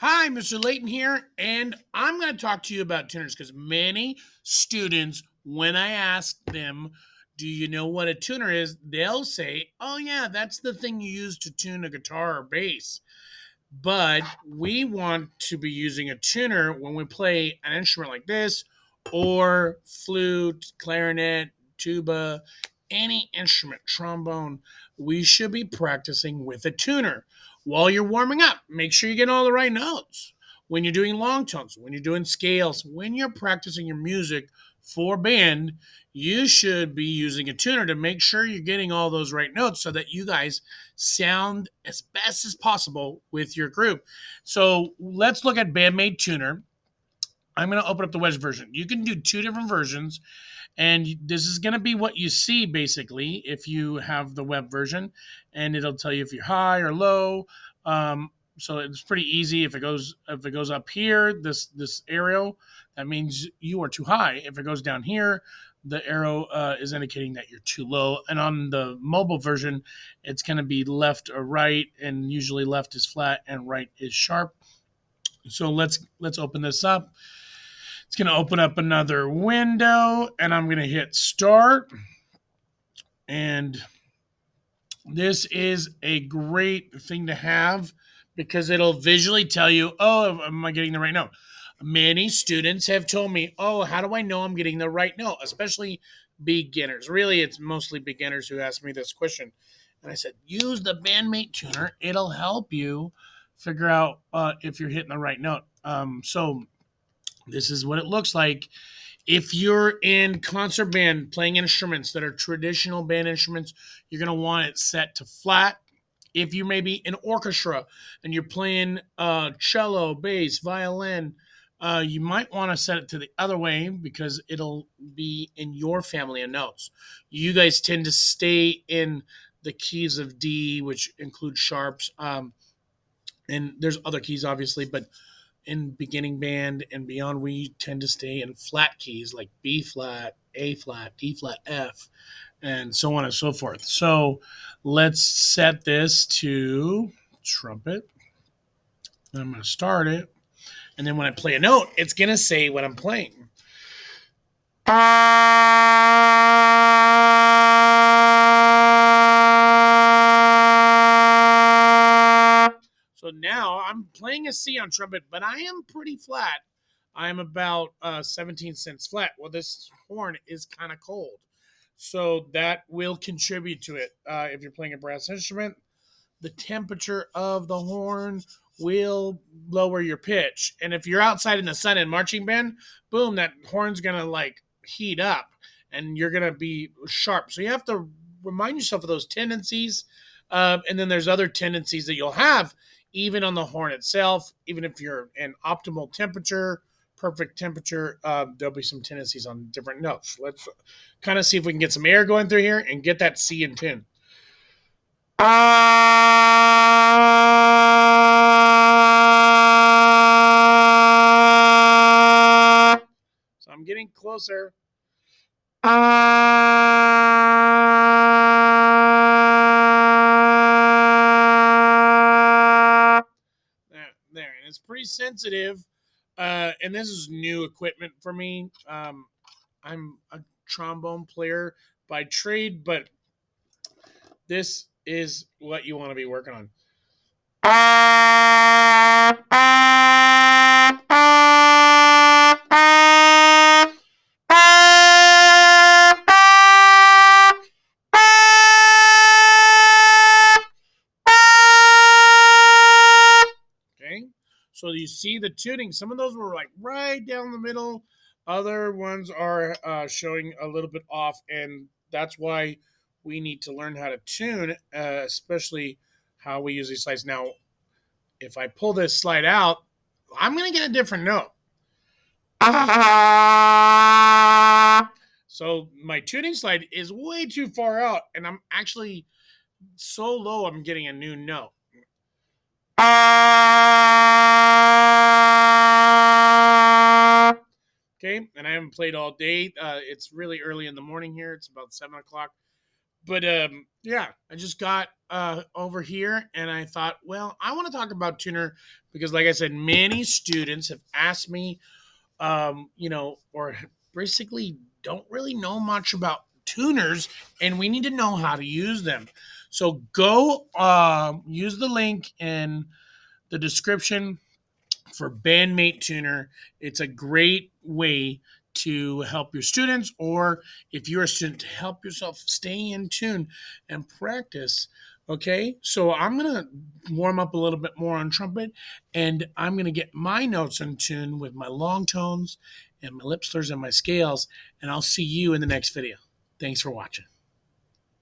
Hi, Mr. Layton here, and I'm going to talk to you about tuners because many students, when I ask them, do you know what a tuner is? They'll say, oh, yeah, that's the thing you use to tune a guitar or bass. But we want to be using a tuner when we play an instrument like this, or flute, clarinet, tuba, any instrument, trombone. We should be practicing with a tuner. While you're warming up, make sure you get all the right notes. When you're doing long tones, when you're doing scales, when you're practicing your music for band, you should be using a tuner to make sure you're getting all those right notes so that you guys sound as best as possible with your group. So let's look at Bandmate Tuner. I'm going to open up the Wedge version. You can do two different versions, and this is going to be what you see basically if you have the web version, and it'll tell you if you're high or low. So it's pretty easy. If it goes up here, this arrow, that means you are too high. If it goes down here, the arrow is indicating that you're too low. And on the mobile version, it's going to be left or right, and usually left is flat and right is sharp. So let's open this up. It's going to open up another window, and I'm going to hit start. And this is a great thing to have because it'll visually tell you, oh, am I getting the right note? Many students have told me, oh, how do I know I'm getting the right note? Especially beginners. Really, it's mostly beginners who ask me this question. And I said, use the Bandmate tuner. It'll help you figure out if you're hitting the right note. So this is what it looks like. If you're in concert band playing instruments that are traditional band instruments, you're going to want it set to flat. If you may be in orchestra and you're playing cello, bass, violin, you might want to set it to the other way because it'll be in your family of notes. You guys tend to stay in the keys of D, which include sharps, and there's other keys obviously, but in beginning band and beyond, we tend to stay in flat keys like B flat, A flat, D flat, F, and so on and so forth. So let's set this to trumpet. I'm going to start it. And then when I play a note, it's going to say what I'm playing. So now I'm playing a C on trumpet, but I am pretty flat. I am about 17 cents flat. Well, this horn is kind of cold. So that will contribute to it. If you're playing a brass instrument, the temperature of the horn will lower your pitch. And if you're outside in the sun in marching band, boom, that horn's going to like heat up and you're going to be sharp. So you have to remind yourself of those tendencies. And then there's other tendencies that you'll have even on the horn itself, even if you're in optimal temperature, perfect temperature, there'll be some tendencies on different notes. Let's kind of see if we can get some air going through here and get that C in tune. So I'm getting closer. There, and it's pretty sensitive. And this is new equipment for me. I'm a trombone player by trade, but this is what you want to be working on. Okay, so you see the tuning. Some of those were like right down the middle. Other ones are showing a little bit off, and that's why we need to learn how to tune, especially how we use these slides. Now, if I pull this slide out, I'm going to get a different note. So my tuning slide is way too far out, and I'm actually so low, I'm getting a new note. Okay, and I haven't played all day. It's really early in the morning here. It's about 7 o'clock. But yeah, I just got over here and I thought, well, I want to talk about tuner because, like I said, many students have asked me, or basically don't really know much about tuners, and we need to know how to use them. So go use the link in the description for Bandmate Tuner. It's a great way to help your students, or if you're a student, to help yourself stay in tune and practice. Okay, so I'm gonna warm up a little bit more on trumpet, and I'm gonna get my notes in tune with my long tones and my lip slurs and my scales, and I'll see you in the next video. Thanks for watching.